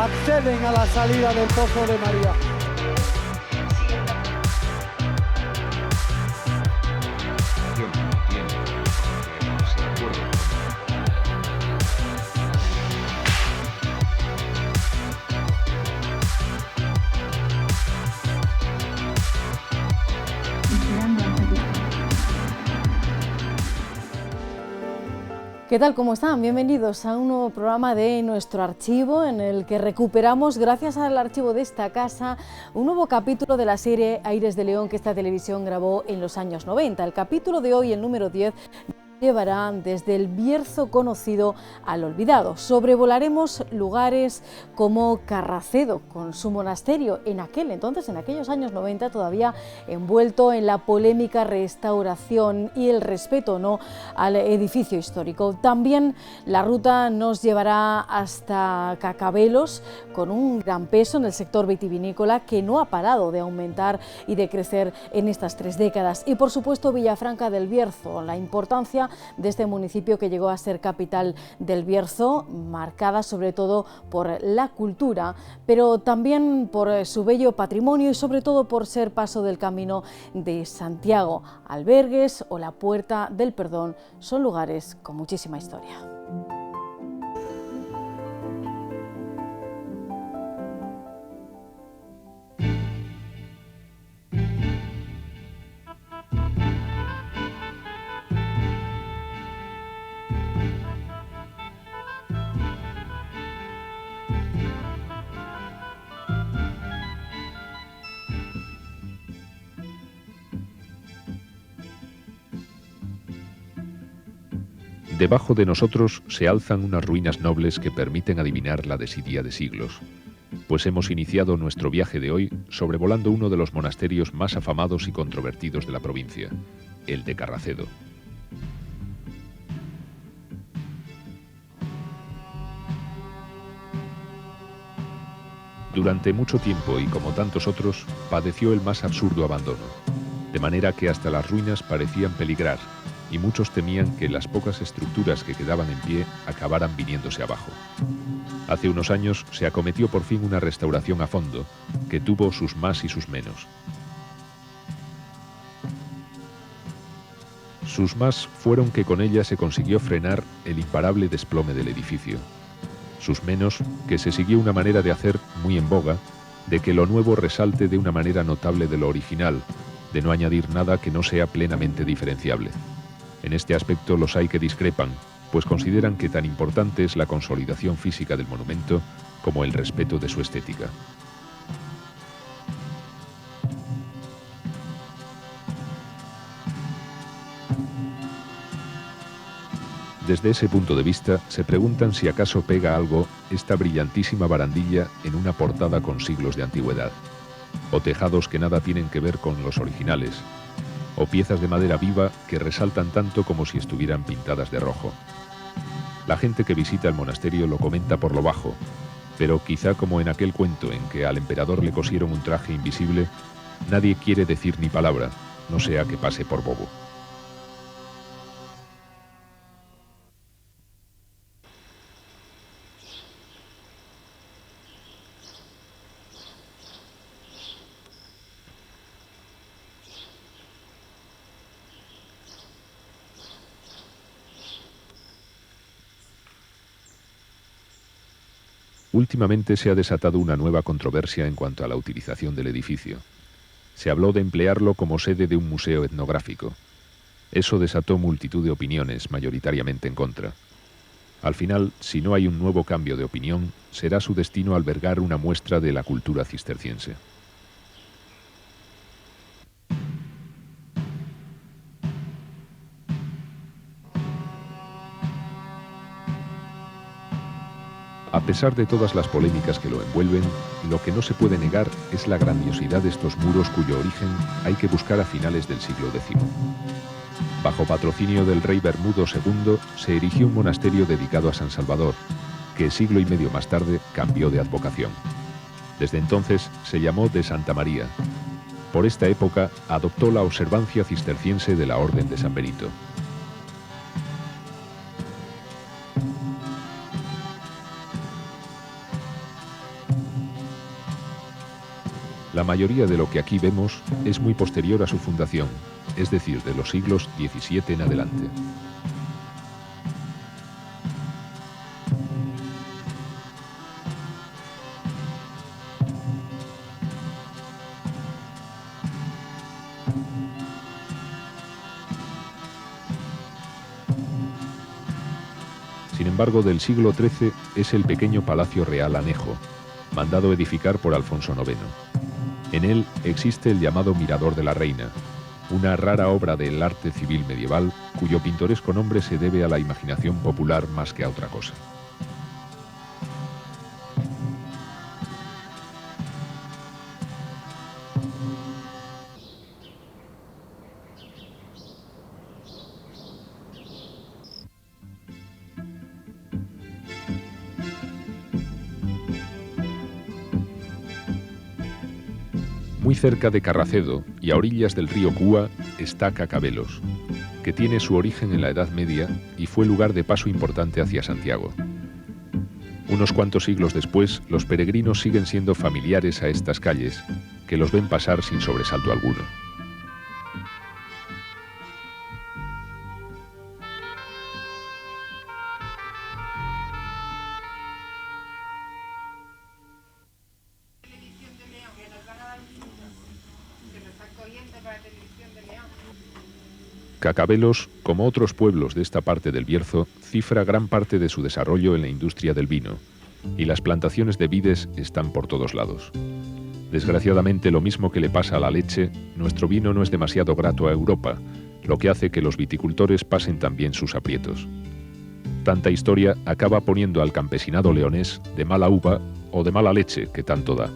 acceden a la salida del Pozo de María. ¿Qué tal? ¿Cómo están? Bienvenidos a un nuevo programa de nuestro archivo en el que recuperamos, gracias al archivo de esta casa, un nuevo capítulo de la serie Aires de León que esta televisión grabó en los años 90. El capítulo de hoy, el número 10, llevará desde el Bierzo conocido al olvidado. Sobrevolaremos lugares como Carracedo, con su monasterio, en aquellos años 90, todavía envuelto en la polémica restauración y el respeto no al edificio histórico. También la ruta nos llevará hasta Cacabelos, con un gran peso en el sector vitivinícola que no ha parado de aumentar y de crecer en estas 3 décadas. Y por supuesto Villafranca del Bierzo, la importancia de este municipio que llegó a ser capital del Bierzo, marcada sobre todo por la cultura, pero también por su bello patrimonio y sobre todo por ser paso del Camino de Santiago. Albergues o la Puerta del Perdón son lugares con muchísima historia. Debajo de nosotros se alzan unas ruinas nobles que permiten adivinar la desidia de siglos, pues hemos iniciado nuestro viaje de hoy sobrevolando uno de los monasterios más afamados y controvertidos de la provincia, el de Carracedo. Durante mucho tiempo, y como tantos otros, padeció el más absurdo abandono, de manera que hasta las ruinas parecían peligrar, y muchos temían que las pocas estructuras que quedaban en pie acabaran viniéndose abajo. Hace unos años se acometió por fin una restauración a fondo, que tuvo sus más y sus menos. Sus más fueron que con ella se consiguió frenar el imparable desplome del edificio. Sus menos, que se siguió una manera de hacer muy en boga, de que lo nuevo resalte de una manera notable de lo original, de no añadir nada que no sea plenamente diferenciable. En este aspecto los hay que discrepan, pues consideran que tan importante es la consolidación física del monumento como el respeto de su estética. Desde ese punto de vista, se preguntan si acaso pega algo esta brillantísima barandilla en una portada con siglos de antigüedad, o tejados que nada tienen que ver con los originales, o piezas de madera viva que resaltan tanto como si estuvieran pintadas de rojo. La gente que visita el monasterio lo comenta por lo bajo, pero quizá como en aquel cuento en que al emperador le cosieron un traje invisible, nadie quiere decir ni palabra, no sea que pase por bobo. Últimamente se ha desatado una nueva controversia en cuanto a la utilización del edificio. Se habló de emplearlo como sede de un museo etnográfico. Eso desató multitud de opiniones, mayoritariamente en contra. Al final, si no hay un nuevo cambio de opinión, será su destino albergar una muestra de la cultura cisterciense. A pesar de todas las polémicas que lo envuelven, lo que no se puede negar es la grandiosidad de estos muros cuyo origen hay que buscar a finales del siglo X. Bajo patrocinio del rey Bermudo II se erigió un monasterio dedicado a San Salvador, que siglo y medio más tarde cambió de advocación. Desde entonces se llamó de Santa María. Por esta época adoptó la observancia cisterciense de la Orden de San Benito. La mayoría de lo que aquí vemos es muy posterior a su fundación, es decir, de los siglos XVII en adelante. Sin embargo, del siglo XIII es el pequeño Palacio Real Anejo, mandado edificar por Alfonso IX. En él existe el llamado Mirador de la Reina, una rara obra del arte civil medieval cuyo pintoresco nombre se debe a la imaginación popular más que a otra cosa. Muy cerca de Carracedo y a orillas del río Cúa está Cacabelos, que tiene su origen en la Edad Media y fue lugar de paso importante hacia Santiago. Unos cuantos siglos después, los peregrinos siguen siendo familiares a estas calles, que los ven pasar sin sobresalto alguno. Cacabelos, como otros pueblos de esta parte del Bierzo, cifra gran parte de su desarrollo en la industria del vino, y las plantaciones de vides están por todos lados. Desgraciadamente, lo mismo que le pasa a la leche, nuestro vino no es demasiado grato a Europa, lo que hace que los viticultores pasen también sus aprietos. Tanta historia acaba poniendo al campesinado leonés de mala uva o de mala leche, que tanto da.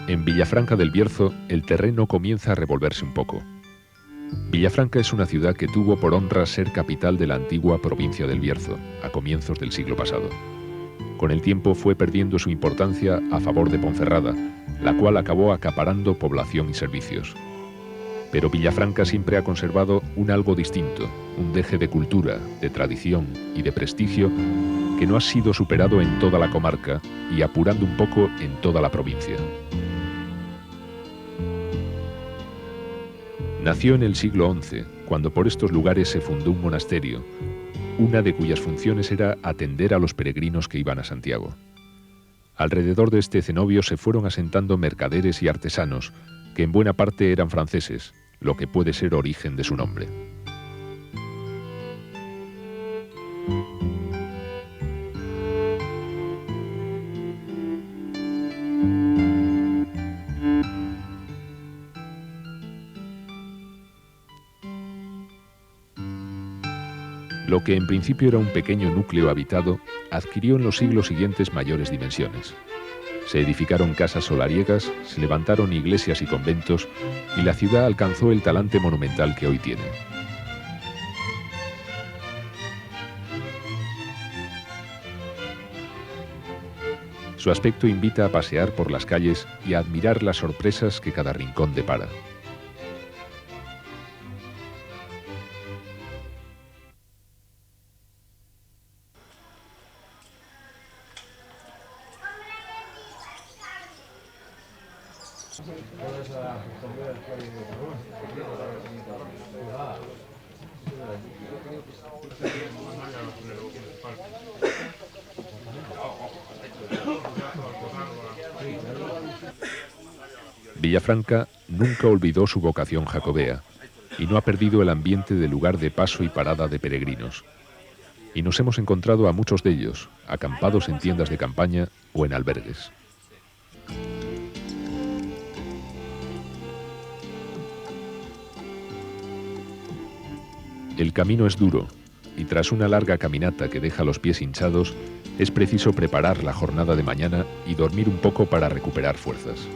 En Villafranca del Bierzo, el terreno comienza a revolverse un poco. Villafranca es una ciudad que tuvo por honra ser capital de la antigua provincia del Bierzo, a comienzos del siglo pasado. Con el tiempo fue perdiendo su importancia a favor de Ponferrada, la cual acabó acaparando población y servicios. Pero Villafranca siempre ha conservado un algo distinto, un deje de cultura, de tradición y de prestigio que no ha sido superado en toda la comarca y apurando un poco en toda la provincia. Nació en el siglo XI, cuando por estos lugares se fundó un monasterio, una de cuyas funciones era atender a los peregrinos que iban a Santiago. Alrededor de este cenobio se fueron asentando mercaderes y artesanos, que en buena parte eran franceses, lo que puede ser origen de su nombre. Lo que en principio era un pequeño núcleo habitado, adquirió en los siglos siguientes mayores dimensiones. Se edificaron casas solariegas, se levantaron iglesias y conventos, y la ciudad alcanzó el talante monumental que hoy tiene. Su aspecto invita a pasear por las calles y a admirar las sorpresas que cada rincón depara. Villafranca nunca olvidó su vocación jacobea y no ha perdido el ambiente de lugar de paso y parada de peregrinos. Y nos hemos encontrado a muchos de ellos, acampados en tiendas de campaña o en albergues. El camino es duro y tras una larga caminata que deja los pies hinchados, es preciso preparar la jornada de mañana y dormir un poco para recuperar fuerzas.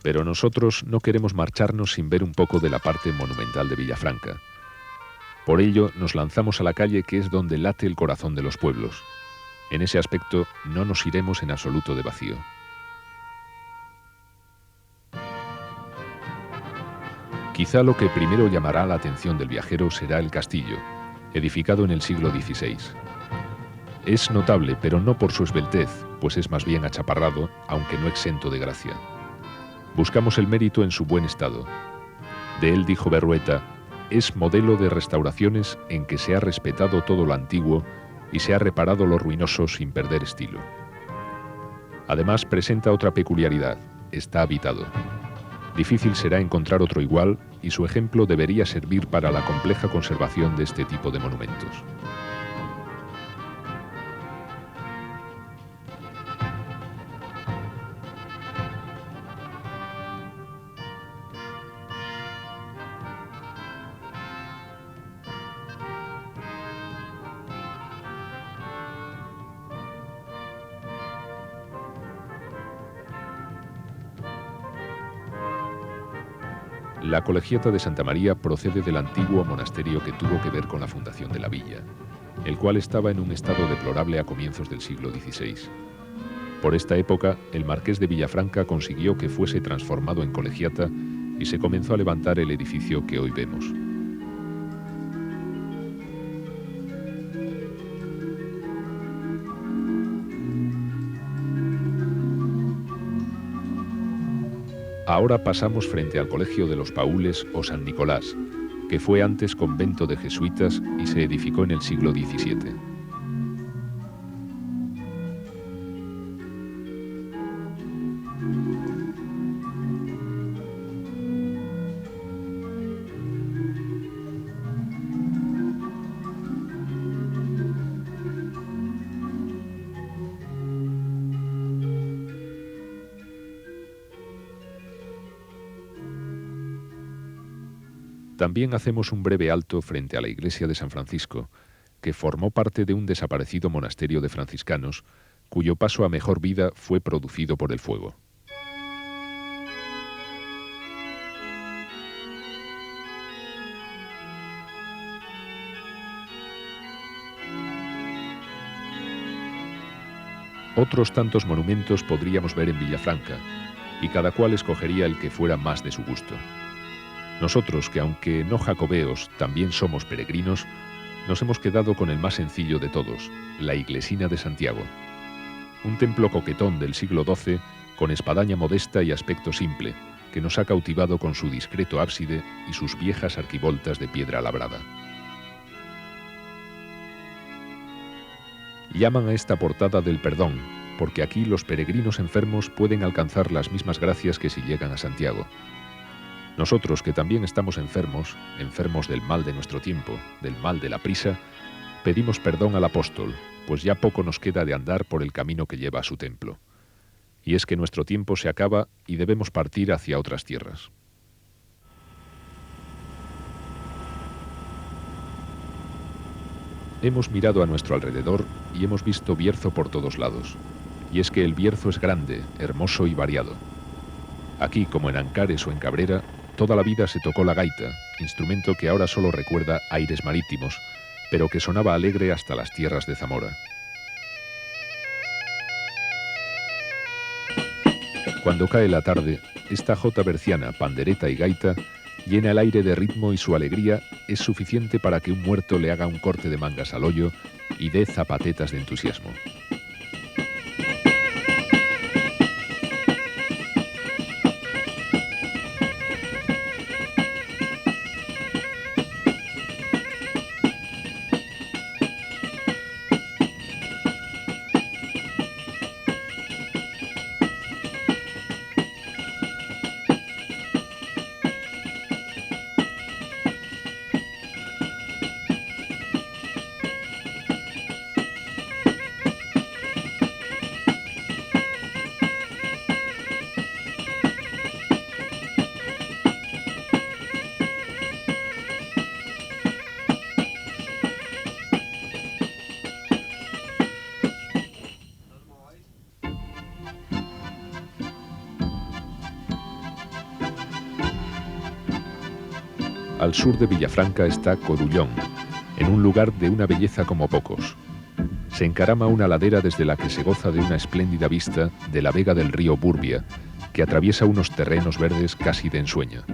Pero nosotros no queremos marcharnos sin ver un poco de la parte monumental de Villafranca. Por ello nos lanzamos a la calle, que es donde late el corazón de los pueblos. En ese aspecto no nos iremos en absoluto de vacío. Quizá lo que primero llamará la atención del viajero será el castillo, edificado en el siglo XVI. Es notable, pero no por su esbeltez, pues es más bien achaparrado, aunque no exento de gracia. Buscamos el mérito en su buen estado. De él dijo Berrueta: es modelo de restauraciones en que se ha respetado todo lo antiguo y se ha reparado lo ruinoso sin perder estilo. Además presenta otra peculiaridad: está habitado. Difícil será encontrar otro igual, y su ejemplo debería servir para la compleja conservación de este tipo de monumentos. La Colegiata de Santa María procede del antiguo monasterio que tuvo que ver con la fundación de la villa, el cual estaba en un estado deplorable a comienzos del siglo XVI. Por esta época, el marqués de Villafranca consiguió que fuese transformado en colegiata y se comenzó a levantar el edificio que hoy vemos. Ahora pasamos frente al Colegio de los Paules o San Nicolás, que fue antes convento de jesuitas y se edificó en el siglo XVII. También hacemos un breve alto frente a la iglesia de San Francisco, que formó parte de un desaparecido monasterio de franciscanos, cuyo paso a mejor vida fue producido por el fuego. Otros tantos monumentos podríamos ver en Villafranca, y cada cual escogería el que fuera más de su gusto. Nosotros, que aunque no jacobeos, también somos peregrinos, nos hemos quedado con el más sencillo de todos, la Iglesina de Santiago. Un templo coquetón del siglo XII, con espadaña modesta y aspecto simple, que nos ha cautivado con su discreto ábside y sus viejas arquivoltas de piedra labrada. Llaman a esta portada del perdón, porque aquí los peregrinos enfermos pueden alcanzar las mismas gracias que si llegan a Santiago. Nosotros, que también estamos enfermos, enfermos del mal de nuestro tiempo, del mal de la prisa, pedimos perdón al apóstol, pues ya poco nos queda de andar por el camino que lleva a su templo. Y es que nuestro tiempo se acaba y debemos partir hacia otras tierras. Hemos mirado a nuestro alrededor y hemos visto Bierzo por todos lados. Y es que el Bierzo es grande, hermoso y variado. Aquí, como en Ancares o en Cabrera, toda la vida se tocó la gaita, instrumento que ahora solo recuerda aires marítimos, pero que sonaba alegre hasta las tierras de Zamora. Cuando cae la tarde, esta jota berciana, pandereta y gaita llena el aire de ritmo y su alegría es suficiente para que un muerto le haga un corte de mangas al hoyo y dé zapatetas de entusiasmo. Al sur de Villafranca está Corullón, en un lugar de una belleza como pocos. Se encarama una ladera desde la que se goza de una espléndida vista de la vega del río Burbia, que atraviesa unos terrenos verdes casi de ensueño.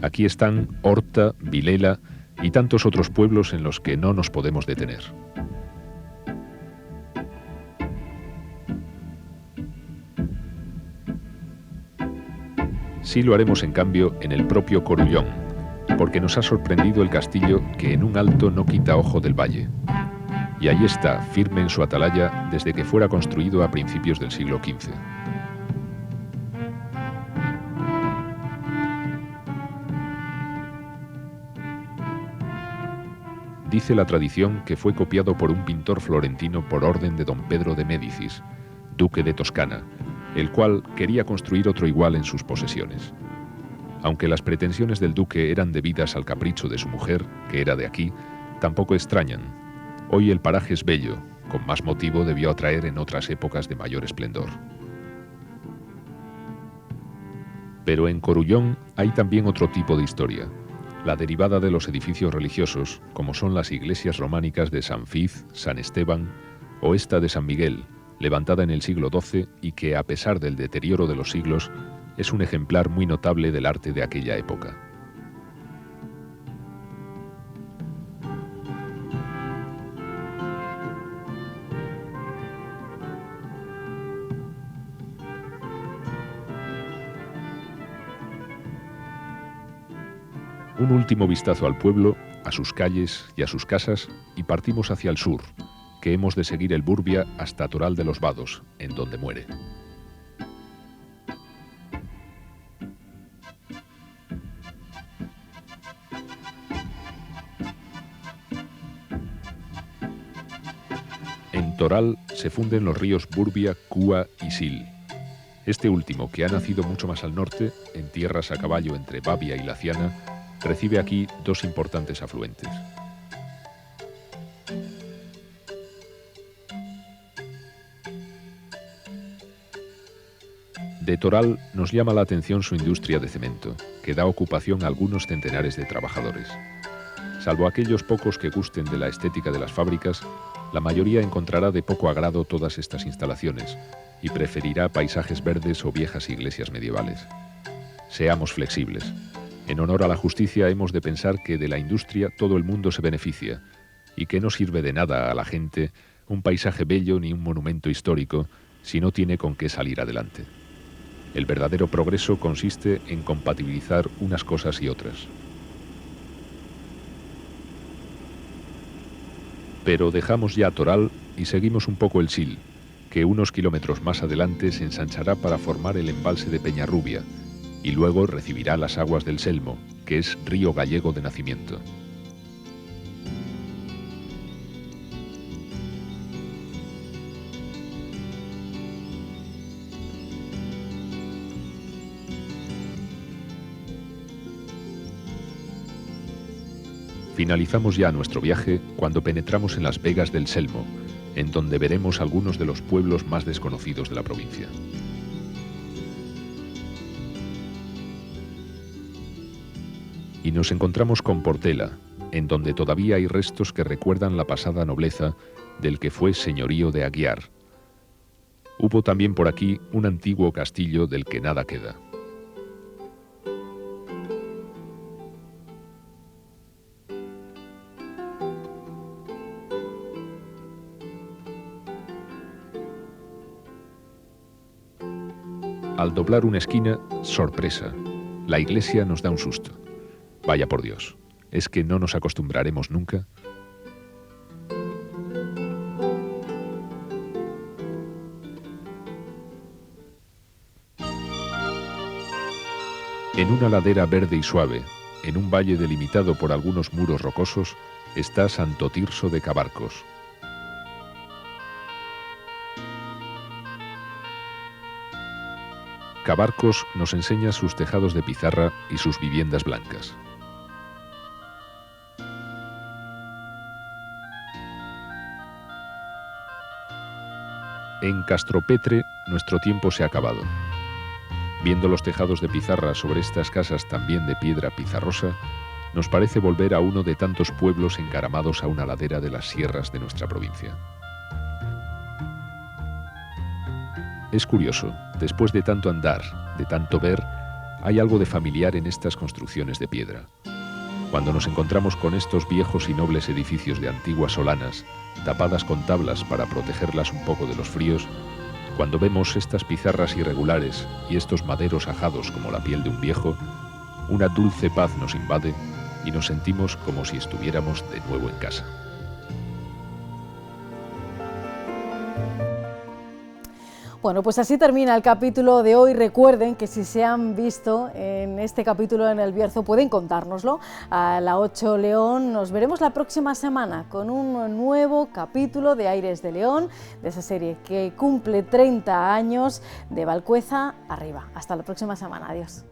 Aquí están Horta, Vilela y tantos otros pueblos en los que no nos podemos detener. Sí lo haremos, en cambio, en el propio Corullón, porque nos ha sorprendido el castillo que en un alto no quita ojo del valle. Y ahí está, firme en su atalaya, desde que fuera construido a principios del siglo XV. Dice la tradición que fue copiado por un pintor florentino por orden de don Pedro de Médicis, duque de Toscana, el cual quería construir otro igual en sus posesiones. Aunque las pretensiones del duque eran debidas al capricho de su mujer, que era de aquí, tampoco extrañan. Hoy el paraje es bello, con más motivo debió atraer en otras épocas de mayor esplendor. Pero en Corullón hay también otro tipo de historia, la derivada de los edificios religiosos, como son las iglesias románicas de San Fiz, San Esteban o esta de San Miguel, levantada en el siglo XII y que, a pesar del deterioro de los siglos, es un ejemplar muy notable del arte de aquella época. Un último vistazo al pueblo, a sus calles y a sus casas, y partimos hacia el sur, que hemos de seguir el Burbia hasta Toral de los Vados, en donde muere. En Toral se funden los ríos Burbia, Cúa y Sil. Este último, que ha nacido mucho más al norte, en tierras a caballo entre Babia y Laciana, recibe aquí dos importantes afluentes. De Toral nos llama la atención su industria de cemento, que da ocupación a algunos centenares de trabajadores. Salvo aquellos pocos que gusten de la estética de las fábricas, la mayoría encontrará de poco agrado todas estas instalaciones y preferirá paisajes verdes o viejas iglesias medievales. Seamos flexibles. En honor a la justicia hemos de pensar que de la industria todo el mundo se beneficia y que no sirve de nada a la gente un paisaje bello ni un monumento histórico si no tiene con qué salir adelante. El verdadero progreso consiste en compatibilizar unas cosas y otras. Pero dejamos ya Toral y seguimos un poco el Sil, que unos kilómetros más adelante se ensanchará para formar el embalse de Peñarrubia y luego recibirá las aguas del Selmo, que es río gallego de nacimiento. Finalizamos ya nuestro viaje cuando penetramos en las vegas del Selmo, en donde veremos algunos de los pueblos más desconocidos de la provincia. Y nos encontramos con Portela, en donde todavía hay restos que recuerdan la pasada nobleza del que fue señorío de Aguiar. Hubo también por aquí un antiguo castillo del que nada queda. Al doblar una esquina, sorpresa, la iglesia nos da un susto. Vaya por Dios, ¿es que no nos acostumbraremos nunca? En una ladera verde y suave, en un valle delimitado por algunos muros rocosos, está Santo Tirso de Cabarcos. Cabarcos nos enseña sus tejados de pizarra y sus viviendas blancas. En Castropetre nuestro tiempo se ha acabado. Viendo los tejados de pizarra sobre estas casas también de piedra pizarrosa, nos parece volver a uno de tantos pueblos encaramados a una ladera de las sierras de nuestra provincia. Es curioso, después de tanto andar, de tanto ver, hay algo de familiar en estas construcciones de piedra. Cuando nos encontramos con estos viejos y nobles edificios de antiguas solanas, tapadas con tablas para protegerlas un poco de los fríos, cuando vemos estas pizarras irregulares y estos maderos ajados como la piel de un viejo, una dulce paz nos invade y nos sentimos como si estuviéramos de nuevo en casa. Bueno, pues así termina el capítulo de hoy. Recuerden que si se han visto en este capítulo en El Bierzo pueden contárnoslo a la 8 León. Nos veremos la próxima semana con un nuevo capítulo de Aires de León, de esa serie que cumple 30 años, de Valcueza arriba. Hasta la próxima semana. Adiós.